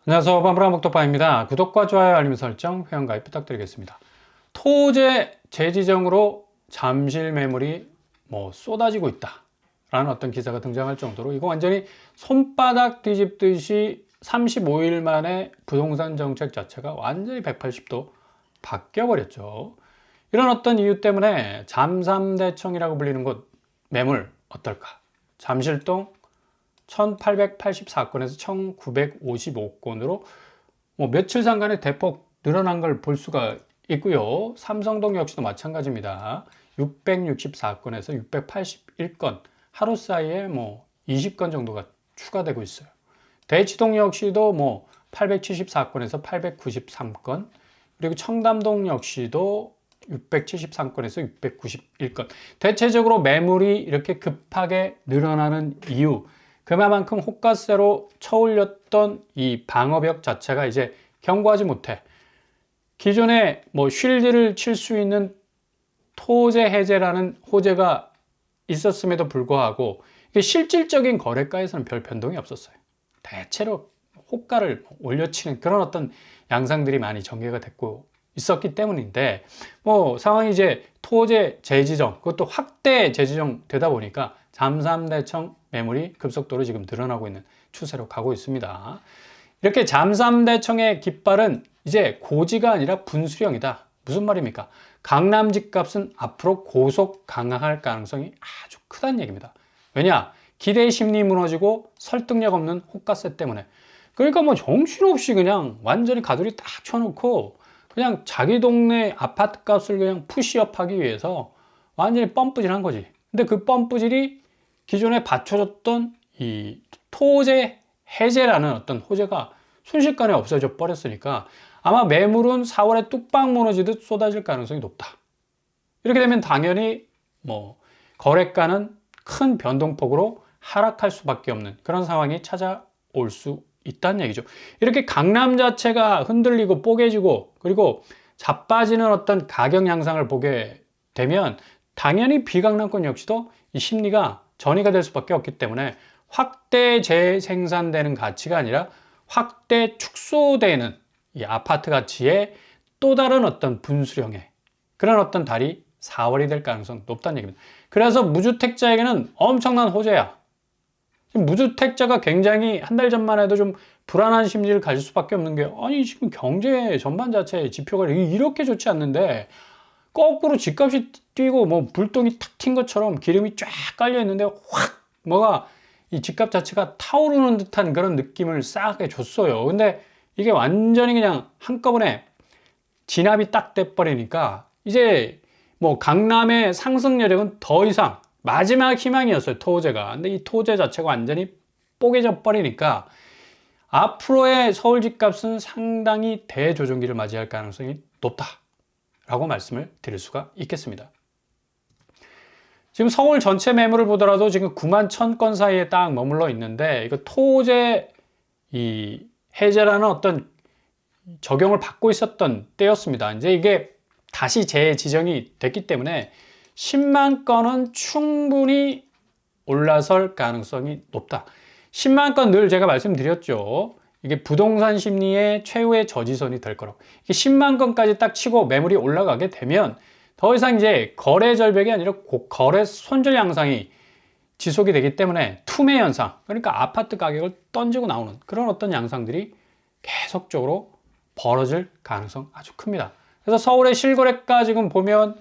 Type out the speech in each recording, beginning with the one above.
안녕하세요. 바브라 목토파입니다. 구독과 좋아요, 알림 설정, 회원가입 부탁드리겠습니다. 토제 재지정으로 잠실 매물이 쏟아지고 있다 라는 어떤 기사가 등장할 정도로 이거 완전히 손바닥 뒤집듯이 35일 만에 부동산 정책 자체가 완전히 180도 바뀌어 버렸죠. 이런 어떤 이유 때문에 잠삼대청이라고 불리는 곳 매물 어떨까? 잠실동 1884건에서 1955건으로 며칠 상간에 대폭 늘어난 걸 볼 수가 있고요. 삼성동 역시도 마찬가지입니다. 664건에서 681건, 하루 사이에 20건 정도가 추가되고 있어요. 대치동 역시도 874건에서 893건, 그리고 청담동 역시도 673건에서 691건. 대체적으로 매물이 이렇게 급하게 늘어나는 이유, 그만큼 호가세로 쳐올렸던 이 방어벽 자체가 이제 견고하지 못해 기존에 쉴드를 칠 수 있는 토제 해제라는 호재가 있었음에도 불구하고 실질적인 거래가에서는 별 변동이 없었어요. 대체로 호가를 올려치는 그런 어떤 양상들이 많이 전개가 됐고 있었기 때문인데 상황이 이제 토제 재지정, 그것도 확대 재지정 되다 보니까 잠삼대청 매물이 급속도로 지금 늘어나고 있는 추세로 가고 있습니다. 이렇게 잠삼대청의 깃발은 이제 고지가 아니라 분수령이다. 무슨 말입니까? 강남 집값은 앞으로 고속 강화할 가능성이 아주 크다는 얘기입니다. 왜냐? 기대 심리 무너지고 설득력 없는 호가세 때문에. 그러니까 정신없이 그냥 완전히 가두리 딱 쳐놓고 그냥 자기 동네 아파트 값을 그냥 푸시업 하기 위해서 완전히 펌프질한 거지. 근데 그 펌프질이 기존에 받쳐줬던 이 토제 해제라는 어떤 호재가 순식간에 없어져 버렸으니까 아마 매물은 4월에 뚝방 무너지듯 쏟아질 가능성이 높다. 이렇게 되면 당연히 거래가는 큰 변동폭으로 하락할 수밖에 없는 그런 상황이 찾아올 수 있다는 얘기죠. 이렇게 강남 자체가 흔들리고 뽀개지고 그리고 자빠지는 어떤 가격 양상을 보게 되면 당연히 비강남권 역시도 이 심리가 전이가 될 수밖에 없기 때문에 확대 재생산되는 가치가 아니라 확대 축소되는 이 아파트 가치의 또 다른 어떤 분수령의 그런 어떤 달이 4월이 될 가능성 높다는 얘기입니다. 그래서 무주택자에게는 엄청난 호재야. 무주택자가 굉장히 한 달 전만 해도 좀 불안한 심리를 가질 수밖에 없는 게 아니 지금 경제 전반 자체의 지표가 이렇게 좋지 않는데 거꾸로 집값이 뛰고 불똥이 탁 튄 것처럼 기름이 쫙 깔려 있는데 확 이 집값 자체가 타오르는 듯한 그런 느낌을 싹 줬어요. 근데 이게 완전히 그냥 한꺼번에 진압이 딱 돼버리니까 이제 강남의 상승 여력은 더 이상 마지막 희망이었어요. 토제가. 근데 이 토제 자체가 완전히 뽀개져 버리니까 앞으로의 서울 집값은 상당히 대조정기를 맞이할 가능성이 높다 라고 말씀을 드릴 수가 있겠습니다. 지금 서울 전체 매물을 보더라도 지금 9만 1000건 사이에 딱 머물러 있는데 이거 토제 이 해제라는 어떤 적용을 받고 있었던 때였습니다. 이제 이게 다시 재지정이 됐기 때문에 10만 건은 충분히 올라설 가능성이 높다. 10만 건 늘 제가 말씀드렸죠. 이게 부동산 심리의 최후의 저지선이 될 거라고. 10만 건까지 딱 치고 매물이 올라가게 되면 더 이상 이제 거래 절벽이 아니라 거래 손절 양상이 지속이 되기 때문에 투매 현상, 그러니까 아파트 가격을 던지고 나오는 그런 어떤 양상들이 계속적으로 벌어질 가능성 아주 큽니다. 그래서 서울의 실거래가 지금 보면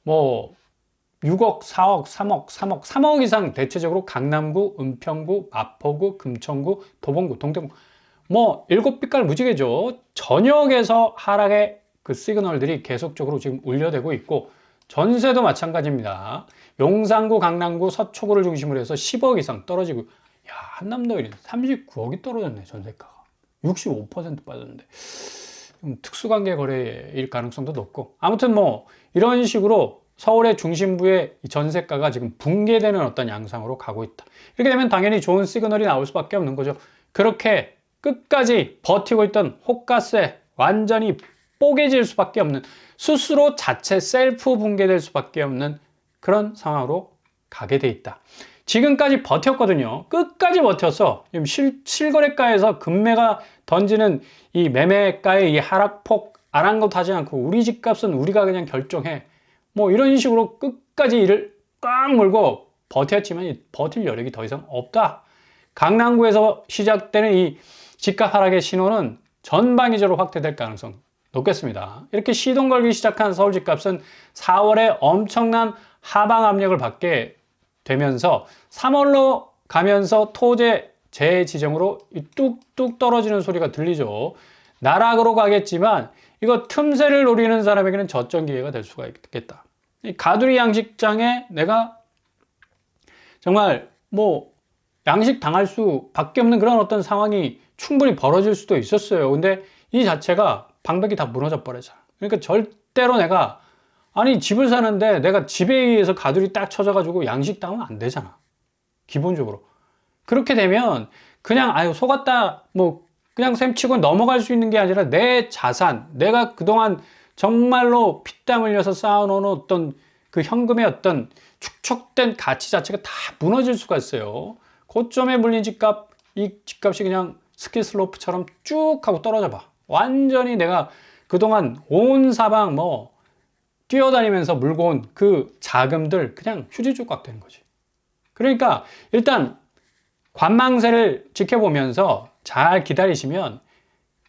6억, 4억, 3억, 3억, 3억 이상 대체적으로 강남구, 은평구, 마포구, 금천구, 도봉구, 동대구 7빛깔 무지개죠. 전역에서 하락의 그 시그널들이 계속적으로 지금 울려대고 있고 전세도 마찬가지입니다. 용산구, 강남구, 서초구를 중심으로 해서 10억 이상 떨어지고 한남더일은 39억이 떨어졌네. 전세가가 65% 빠졌는데 좀 특수관계 거래일 가능성도 높고 아무튼 이런 식으로 서울의 중심부의 전세가가 지금 붕괴되는 어떤 양상으로 가고 있다. 이렇게 되면 당연히 좋은 시그널이 나올 수밖에 없는 거죠. 그렇게 끝까지 버티고 있던 호가세 완전히 뽀개질 수밖에 없는 스스로 자체 셀프 붕괴될 수밖에 없는 그런 상황으로 가게 돼 있다. 지금까지 버텼거든요. 끝까지 버텼어. 지금 실거래가에서 금매가 던지는 이 매매가의 이 하락폭 아랑곳하지 않고 우리 집값은 우리가 그냥 결정해. 뭐 이런 식으로 끝까지 이를 꽉 물고 버텼지만 버틸 여력이 더 이상 없다. 강남구에서 시작되는 이 집값 하락의 신호는 전방위적으로 확대될 가능성 높겠습니다. 이렇게 시동 걸기 시작한 서울 집값은 4월에 엄청난 하방 압력을 받게 되면서 3월로 가면서 토지 재지정으로 뚝뚝 떨어지는 소리가 들리죠. 나락으로 가겠지만 이거 틈새를 노리는 사람에게는 저점 기회가 될 수가 있겠다. 가두리 양식장에 내가 정말 뭐 양식 당할 수밖에 없는 그런 어떤 상황이 충분히 벌어질 수도 있었어요. 근데 이 자체가 방벽이 다 무너져 버려잖아. 그러니까 절대로 내가 아니 집을 사는데 내가 집에 의해서 가두리 딱 쳐져가지고 양식 당하면 안 되잖아. 기본적으로. 그렇게 되면 그냥 아유 속았다 뭐 그냥 셈치고 넘어갈 수 있는 게 아니라 내 자산, 내가 그동안 정말로 피땀 흘려서 쌓아놓은 어떤 그 현금의 어떤 축적된 가치 자체가 다 무너질 수가 있어요. 고점에 물린 집값, 이 집값이 그냥 스키 슬로프처럼 쭉 하고 떨어져 봐. 완전히 내가 그동안 온 사방 뭐 뛰어다니면서 물고 온 그 자금들 그냥 휴지 조각 되는 거지. 그러니까 일단 관망세를 지켜보면서 잘 기다리시면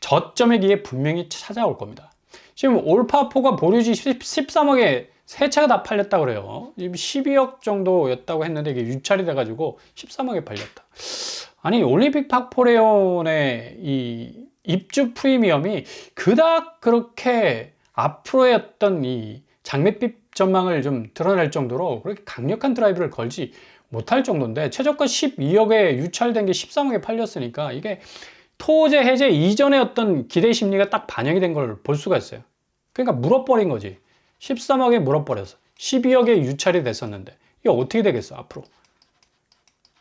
저점의 기회 분명히 찾아올 겁니다. 지금 올파포가 보류지 13억에 세 채가 다 팔렸다고 그래요. 12억 정도였다고 했는데 이게 유찰이 돼가지고 13억에 팔렸다. 아니 올림픽 파포레온의 이 입주 프리미엄이 그닥 그렇게 앞으로의 어떤 이 장밋빛 전망을 좀 드러낼 정도로 그렇게 강력한 드라이브를 걸지 못할 정도인데 최저가 12억에 유찰된 게 13억에 팔렸으니까 이게 토제 해제 이전의 어떤 기대 심리가 딱 반영이 된 걸 볼 수가 있어요. 그러니까 물어버린 거지. 13억에 물어버려서 12억에 유찰이 됐었는데 이게 어떻게 되겠어 앞으로.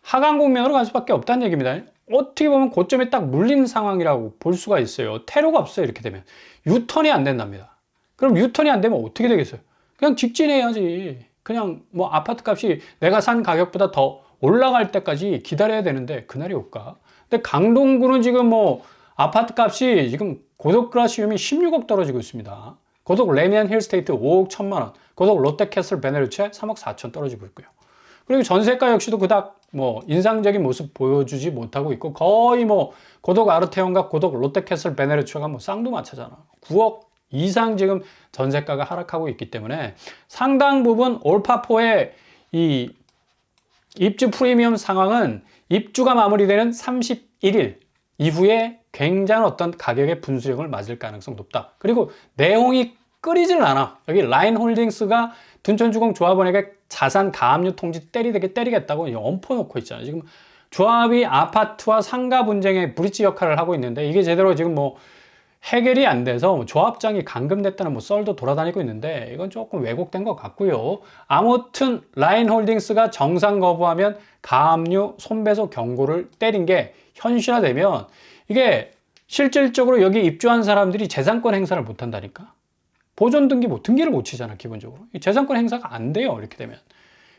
하강 국면으로 갈 수밖에 없다는 얘기입니다. 어떻게 보면 고점에 딱 물린 상황이라고 볼 수가 있어요. 테러가 없어요. 이렇게 되면 유턴이 안 된답니다. 그럼 유턴이 안 되면 어떻게 되겠어요? 그냥 직진해야지. 그냥 뭐 아파트 값이 내가 산 가격보다 더 올라갈 때까지 기다려야 되는데 그날이 올까? 근데 강동구는 지금 뭐 아파트 값이 지금 고덕그라시움이 16억 떨어지고 있습니다. 고덕 레미안 힐스테이트 5억 1천만 원, 고덕 롯데캐슬 베네루체 3억 4천 떨어지고 있고요. 그리고 전세가 역시도 그닥 뭐 인상적인 모습 보여주지 못하고 있고 거의 뭐 고덕 아르테온과 고덕 롯데캐슬 베네루체가 뭐 쌍두마차잖아. 9억 이상 지금 전세가가 하락하고 있기 때문에 상당 부분 올파포의 이 입주 프리미엄 상황은 입주가 마무리되는 31일 이후에 굉장한 어떤 가격의 분수령을 맞을 가능성 높다. 그리고 내용이 끓이지는 않아. 여기 라인홀딩스가 둔촌주공 조합원에게 자산 가압류 통지 때리겠다고 엎어놓고 있잖아요. 지금 조합이 아파트와 상가 분쟁의 브릿지 역할을 하고 있는데 이게 제대로 지금 뭐 해결이 안 돼서 조합장이 감금됐다는 뭐 썰도 돌아다니고 있는데 이건 조금 왜곡된 것 같고요. 아무튼 라인홀딩스가 정상 거부하면 가압류 손배소 경고를 때린 게 현실화되면 이게 실질적으로 여기 입주한 사람들이 재산권 행사를 못 한다니까. 보존 등기 등기를 못 치잖아 기본적으로. 재산권 행사가 안 돼요 이렇게 되면.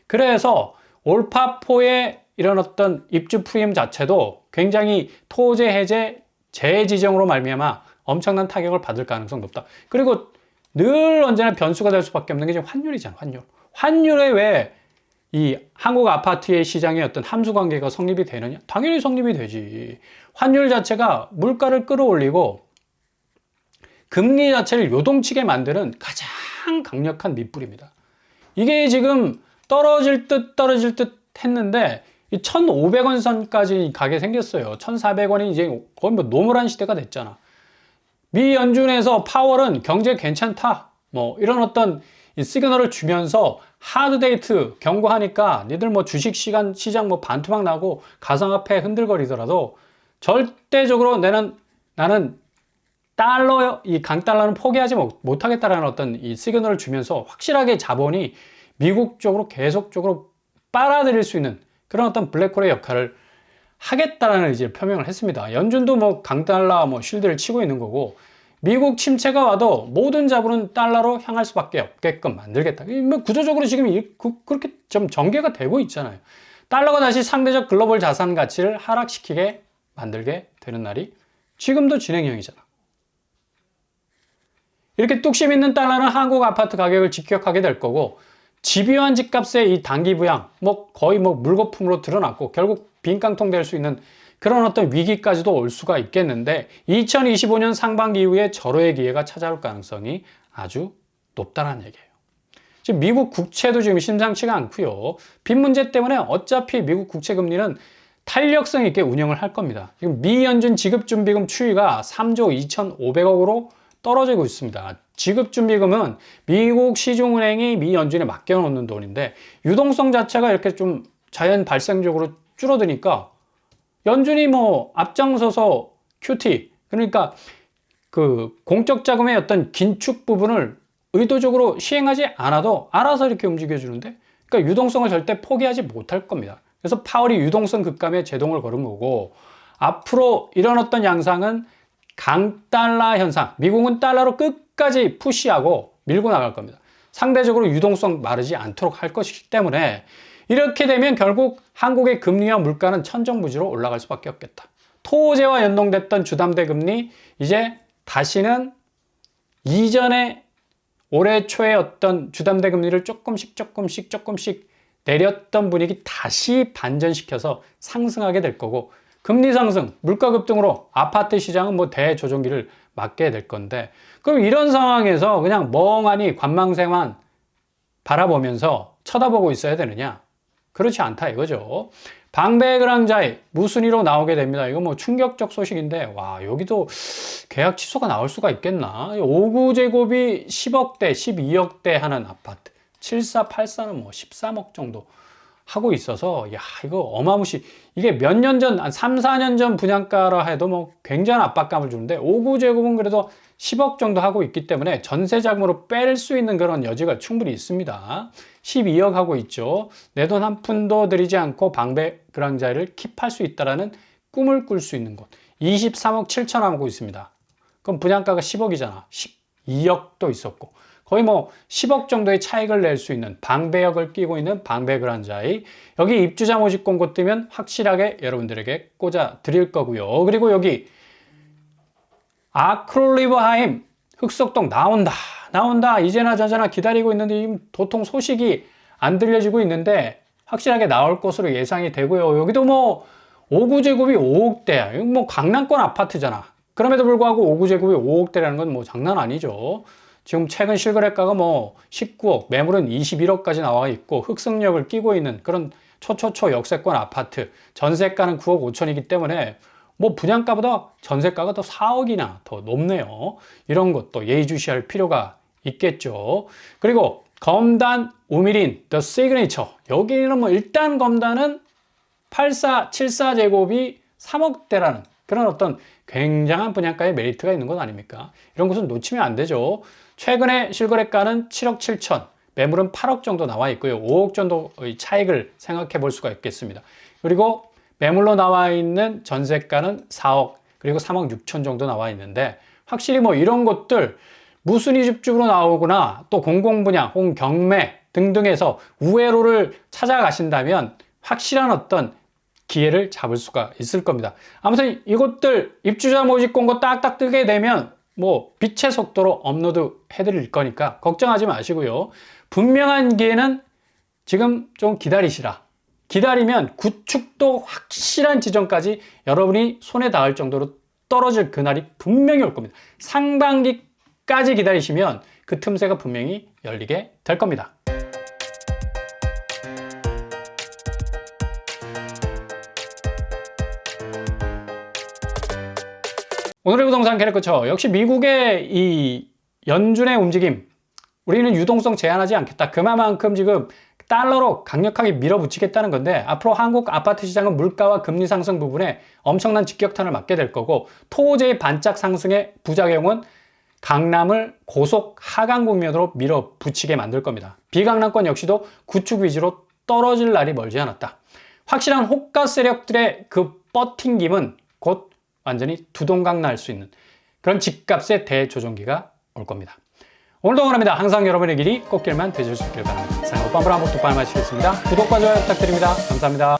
그래서 올파포의 이런 어떤 입주 프리미엄 자체도 굉장히 토제 해제 재지정으로 말미암아 엄청난 타격을 받을 가능성 높다. 그리고 늘 언제나 변수가 될 수밖에 없는 게 지금 환율이잖아, 환율. 환율에 왜 이 한국 아파트의 시장의 어떤 함수 관계가 성립이 되느냐? 당연히 성립이 되지. 환율 자체가 물가를 끌어올리고 금리 자체를 요동치게 만드는 가장 강력한 밑불입니다. 이게 지금 떨어질 듯 했는데 1,500원 선까지 가게 생겼어요. 1,400원이 이제 거의 뭐 노멀한 시대가 됐잖아. 미 연준에서 파월은 경제 괜찮다 뭐 이런 어떤 시그널을 주면서 하드데이트 경고하니까 니들 뭐 주식 시장 뭐 반토막 나고 가상화폐 흔들거리더라도 절대적으로 나는 달러 이 강달러는 포기하지 못하겠다라는 어떤 이 시그널을 주면서 확실하게 자본이 미국 쪽으로 계속적으로 빨아들일 수 있는 그런 어떤 블랙홀의 역할을 하겠다라는 의지를 표명을 했습니다. 연준도 뭐 강달러 뭐 쉴드를 치고 있는 거고 미국 침체가 와도 모든 자본은 달러로 향할 수밖에 없게끔 만들겠다. 뭐 구조적으로 지금 그렇게 좀 전개가 되고 있잖아요. 달러가 다시 상대적 글로벌 자산 가치를 하락시키게 만들게 되는 날이 지금도 진행형이잖아. 이렇게 뚝심 있는 달러는 한국 아파트 가격을 직격하게 될 거고, 집요한 집값의 이 단기 부양, 거의 물거품으로 드러났고, 결국 빈깡통 될 수 있는 그런 어떤 위기까지도 올 수가 있겠는데, 2025년 상반기 이후에 절호의 기회가 찾아올 가능성이 아주 높다는 얘기예요. 지금 미국 국채도 지금 심상치가 않고요. 빚 문제 때문에 어차피 미국 국채 금리는 탄력성 있게 운영을 할 겁니다. 지금 미 연준 지급준비금 추이가 3조 2,500억으로 떨어지고 있습니다. 지급준비금은 미국 시중은행이 미 연준에 맡겨놓는 돈인데, 유동성 자체가 이렇게 좀 자연 발생적으로 줄어드니까 연준이 앞장서서 QT, 그러니까 그 공적 자금의 어떤 긴축 부분을 의도적으로 시행하지 않아도 알아서 이렇게 움직여주는데, 그러니까 유동성을 절대 포기하지 못할 겁니다. 그래서 파월이 유동성 급감에 제동을 걸은 거고, 앞으로 이런 어떤 양상은 강달러 현상, 미국은 달러로 끝까지 푸시하고 밀고 나갈 겁니다. 상대적으로 유동성 마르지 않도록 할 것이기 때문에, 이렇게 되면 결국 한국의 금리와 물가는 천정부지로 올라갈 수밖에 없겠다. 토제와 연동됐던 주담대 금리, 이제 다시는 이전에 올해 초에 어떤 주담대 금리를 조금씩 내렸던 분위기 다시 반전시켜서 상승하게 될 거고, 금리 상승, 물가 급등으로 아파트 시장은 대조정기를 맞게 될 건데, 그럼 이런 상황에서 그냥 멍하니 관망세만 바라보면서 쳐다보고 있어야 되느냐? 그렇지 않다 이거죠. 방배그랑자이 무순위로 나오게 됩니다. 이거 충격적 소식인데, 와, 여기도 계약 취소가 나올 수가 있겠나? 5구제곱이 10억대, 12억대 하는 아파트, 7484는 13억 정도 하고 있어서, 야, 이거 어마무시. 이게 몇 년 전, 한 3, 4년 전 분양가라 해도 굉장한 압박감을 주는데, 5구제곱은 그래도 10억 정도 하고 있기 때문에 전세 자금으로 뺄 수 있는 그런 여지가 충분히 있습니다. 12억 하고 있죠. 내 돈 한 푼도 들이지 않고 방배그랑자이를 킵할 수 있다라는 꿈을 꿀 수 있는 곳. 23억 7천 하고 있습니다. 그럼 분양가가 10억이잖아. 12억도 있었고. 거의 10억 정도의 차익을 낼 수 있는 방배역을 끼고 있는 방배그랑자이. 여기 입주자 모집 공고 뜨면 확실하게 여러분들에게 꽂아 드릴 거고요. 그리고 여기 아크롤리브하임 흑석동 나온다 이제나 저제나 기다리고 있는데 지금 도통 소식이 안 들려지고 있는데 확실하게 나올 것으로 예상이 되고요. 여기도 5구제곱이 5억대야. 이거 강남권 아파트잖아. 그럼에도 불구하고 5구제곱이 5억대라는 건 장난 아니죠. 지금 최근 실거래가가 19억, 매물은 21억까지 나와 있고, 흑승역을 끼고 있는 그런 초초초 역세권 아파트, 전세가는 9억 5천이기 때문에 분양가보다 전세가가 더 4억이나 더 높네요. 이런 것도 예의주시할 필요가 있겠죠. 그리고 검단 우미린 The Signature, 여기는 일단 검단은 8474제곱이 3억대라는 그런 어떤 굉장한 분양가의 메리트가 있는 것 아닙니까? 이런 것은 놓치면 안 되죠. 최근에 실거래가는 7억 7천, 매물은 8억 정도 나와 있고요. 5억 정도의 차익을 생각해 볼 수가 있겠습니다. 그리고 매물로 나와 있는 전세가는 4억, 그리고 3억 6천 정도 나와 있는데, 확실히 이런 것들 무순위 집중으로 나오거나 또 공공분양 혹은 경매 등등에서 우회로를 찾아가신다면 확실한 어떤 기회를 잡을 수가 있을 겁니다. 아무튼 이것들 입주자 모집 공고 딱딱 뜨게 되면 빛의 속도로 업로드 해드릴 거니까 걱정하지 마시고요. 분명한 기회는 지금 좀 기다리시라. 기다리면 구축도 확실한 지점까지 여러분이 손에 닿을 정도로 떨어질 그날이 분명히 올 겁니다. 상반기까지 기다리시면 그 틈새가 분명히 열리게 될 겁니다. 오늘의 부동산 캐릭터처, 역시 미국의 이 연준의 움직임, 우리는 유동성 제한하지 않겠다. 그만큼 지금 달러로 강력하게 밀어붙이겠다는 건데, 앞으로 한국 아파트 시장은 물가와 금리 상승 부분에 엄청난 직격탄을 맞게 될 거고, 토지의 반짝 상승의 부작용은 강남을 고속 하강 국면으로 밀어붙이게 만들 겁니다. 비강남권 역시도 구축 위주로 떨어질 날이 멀지 않았다. 확실한 호가 세력들의 그 버팅김은 곧 완전히 두동강 날 수 있는 그런 집값의 대조정기가 올 겁니다. 오늘도 응원합니다. 항상 여러분의 길이 꽃길만 되실 수 있길 바랍니다. 이상 오빠 브라보 뚝발 마치겠습니다. 구독과 좋아요 부탁드립니다. 감사합니다.